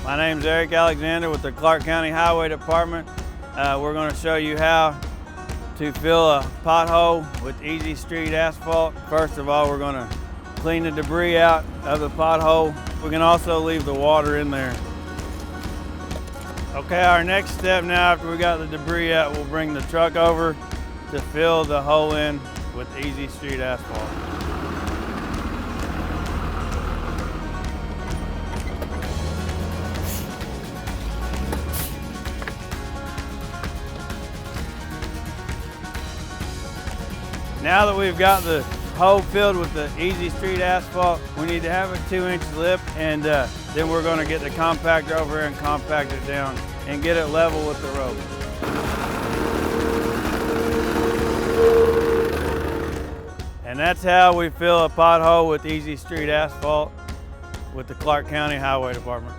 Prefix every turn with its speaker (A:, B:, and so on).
A: My name is Eric Alexander with the Clark County Highway Department. We're going to show you how to fill a pothole with Easy Street asphalt. First of all, we're going to clean the debris out of the pothole. We can also leave the water in there. Okay, our next step now, after we got the debris out, we'll bring the truck over to fill the hole in with Easy Street asphalt. Now that we've got the hole filled with the Easy Street asphalt, we need to have a 2-inch lip, and then we're going to get the compactor over here and compact it down and get it level with the road. And that's how we fill a pothole with Easy Street asphalt with the Clark County Highway Department.